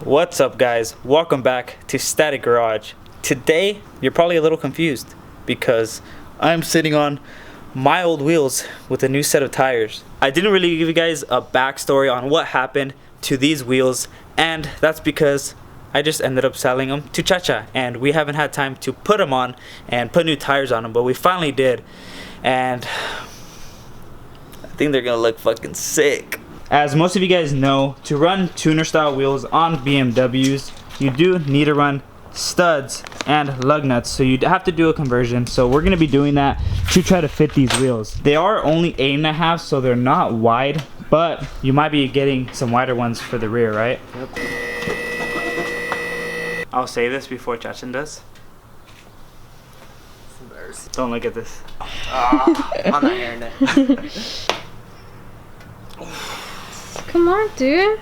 What's up, guys? Welcome back to Static Garage. Today you're probably a little confused because I'm sitting on my old wheels with a new set of tires. I didn't really give you guys a backstory on what happened to these wheels, and that's because I just ended up selling them to Chacha, and we haven't had time to put them on and put new tires on them, but we finally did, and I think they're gonna look fucking sick. As most of you guys know, to run tuner style wheels on BMWs, you do need to run studs and lug nuts, so you have to do a conversion. So we're gonna be doing that to try to fit these wheels. They are only 8.5, so they're not wide, but you might be getting some wider ones for the rear, right? Yep. I'll say this before Chacha does. Don't look at this. I'm not hearing it. Come on, dude.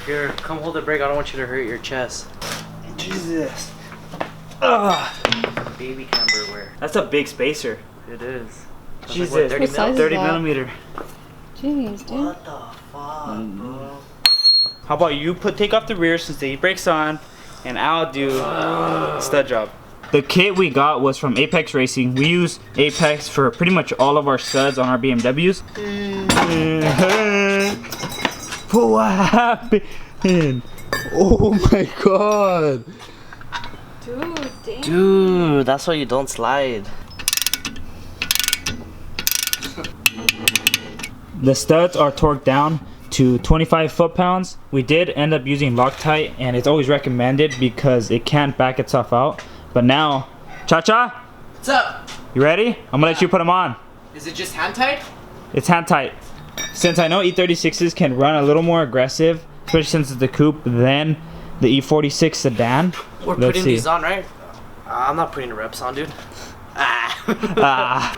Here, come hold the brake. I don't want you to hurt your chest. Jesus. Baby camberware. That's a big spacer. It is. That's Jesus. like, what, 30 What size is 30 that? millimeter. Jeez, dude. What the fuck, bro? How about you take off the rear since the e-brake's on, and I'll do the stud job. The kit we got was from Apex Racing. We use Apex for pretty much all of our studs on our BMWs. What happened? Oh my god. Dude, damn. Dude, that's why you don't slide. The studs are torqued down to 25 foot-pounds. We did end up using Loctite, and it's always recommended because it can't back itself out. But now, Chacha, What's up? you ready? I'm gonna let you put them on. Is it just hand tied? It's hand tight. Since I know E36s can run a little more aggressive, especially since it's the coupe, than the E46 sedan. We're Let's putting see. these on, right? I'm not putting the reps on, dude. Ah.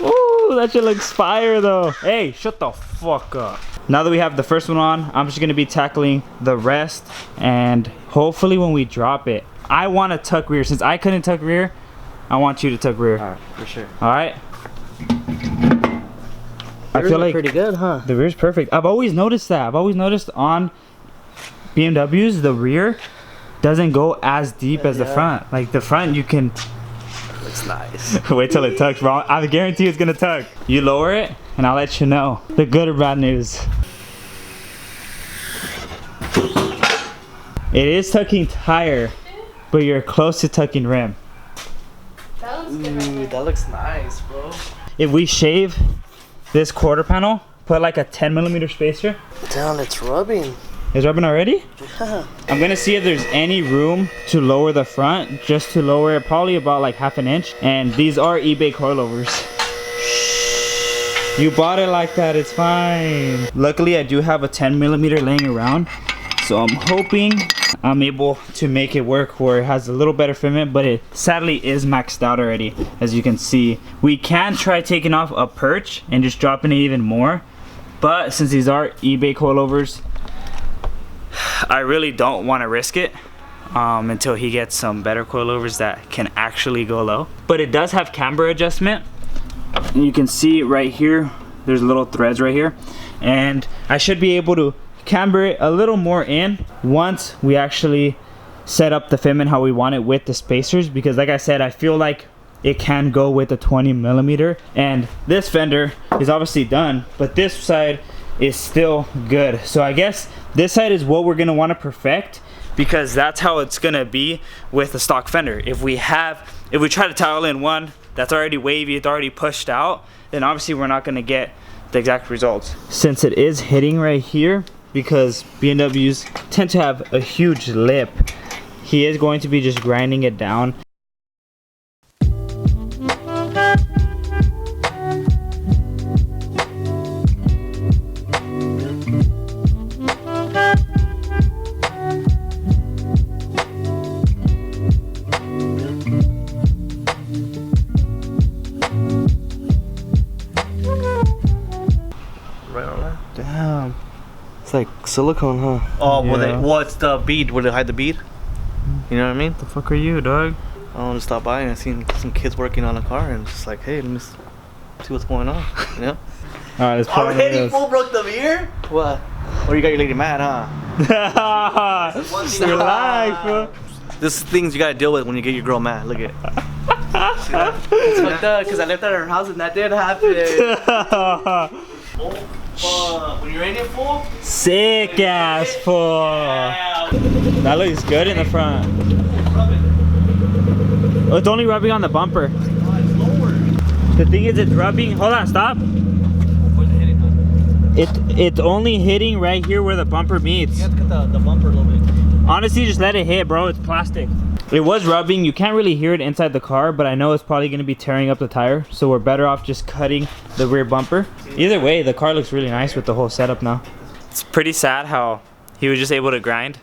Ooh, that shit looks fire though. Hey, shut the fuck up. Now that we have the first one on, I'm just gonna be tackling the rest, and hopefully when we drop it, I want to tuck rear. Since I couldn't tuck rear, I want you to tuck rear. Alright, for sure. Alright? I feel like pretty good, huh? the rear's perfect. I've always noticed that. I've always noticed on BMWs, the rear doesn't go as deep as the front. Like the front, you can Looks nice. wait till it tucks, bro. I guarantee it's gonna tuck. You lower it, and I'll let you know the good or bad news. It is tucking tire, but you're close to tucking rim. That looks good right Ooh, there. that looks nice, bro. If we shave this quarter panel, put like a 10mm spacer. Damn, it's rubbing. Is rubbing already? Yeah. I'm gonna see if there's any room to lower the front, just to lower it probably about like ½ an inch. And these are eBay coilovers. You bought it like that, it's fine. Luckily, I do have a 10mm laying around, so I'm hoping I'm able to make it work where it has a little better fitment, but it sadly is maxed out already, as you can see. We can try taking off a perch and just dropping it even more, but since these are eBay coilovers, I really don't want to risk it until he gets some better coilovers that can actually go low. But it does have camber adjustment, and you can see right here, there's little threads right here, and I should be able to camber it a little more in once we actually set up the fitment how we want it with the spacers, because like I said, I feel like it can go with the 20mm, and this fender is obviously done, but this side is still good. So I guess this side is what we're gonna want to perfect, because that's how it's gonna be with the stock fender. If we try to tile in one that's already wavy, it's already pushed out, then obviously we're not gonna get the exact results. Since it is hitting right here, because BMWs tend to have a huge lip, he is going to be just grinding it down. Right on that. Damn. It's like silicone, huh? Oh, Yeah. well, it's the bead. Would it hide the bead? You know what I mean? The fuck are you, dog? I want to stop by and I seen some kids working on a car and just like, hey, let me See what's going on, you know? Alright, let's put on the Already wheels. full broke the mirror? What? Or you got your lady mad, huh? Relax, bro. This is things you gotta deal with when you get your girl mad. Look at it. See that? It's fucked up because I left at her house and that did happen. Oh, fuck. When you're in it full? Sick ass full. That looks good in the front. Oh, it's only rubbing on the bumper. The thing is, it's rubbing. Hold on, stop. Where's it hitting, huh? It's only hitting right here where the bumper meets. You have to cut the bumper a little bit. Honestly, just let it hit, bro. It's plastic. It was rubbing. You can't really hear it inside the car, but I know it's probably going to be tearing up the tire, so we're better off just cutting the rear bumper. Either way, the car looks really nice with the whole setup now. It's pretty sad how he was just able to grind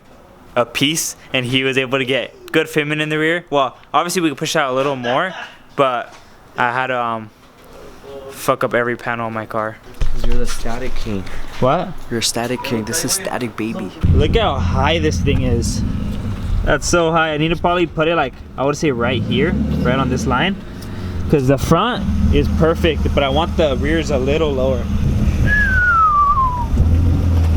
a piece and he was able to get good fitment in the rear. Well, obviously we could push out a little more, but I had to fuck up every panel on my car. You're the static king. What? You're a static king. This is static baby. Look how high this thing is. That's so high. I need to probably put it like, I would say right here, right on this line, because the front is perfect, but I want the rears a little lower.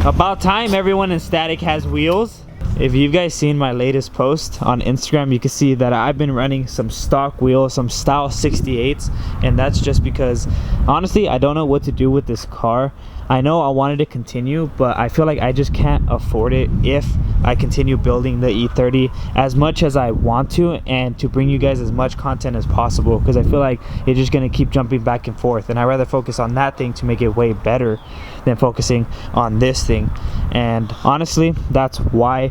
About time everyone in Static has wheels. If you guys seen my latest post on Instagram, you can see that I've been running some stock wheels, some style 68s, and that's just because honestly I don't know what to do with this car. I know I wanted to continue, but I feel like I just can't afford it if I continue building the E30 as much as I want to, and to bring you guys as much content as possible, because I feel like it's just going to keep jumping back and forth, and I'd rather focus on that thing to make it way better than focusing on this thing. And honestly, that's why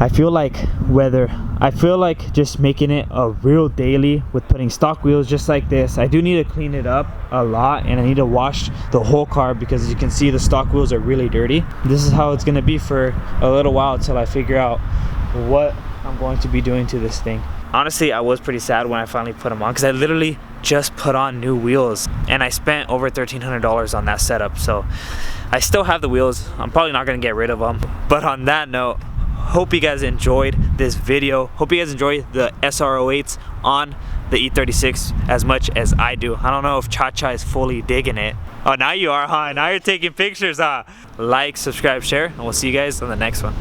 I feel like just making it a real daily with putting stock wheels just like this. I do need to clean it up a lot, and I need to wash the whole car, because as you can see, the stock wheels are really dirty. This is how it's going to be for a little while until I figure out what I'm going to be doing to this thing. Honestly, I was pretty sad when I finally put them on, because I literally just put on new wheels and I spent over $1,300 on that setup. So I still have the wheels. I'm probably not going to get rid of them. But on that note, hope you guys enjoyed this video. Hope you guys enjoyed the SR08s on the E36 as much as I do. I don't know if Chacha is fully digging it. Oh, now you are, huh? Now you're taking pictures, huh? Like, subscribe, share, and we'll see you guys on the next one.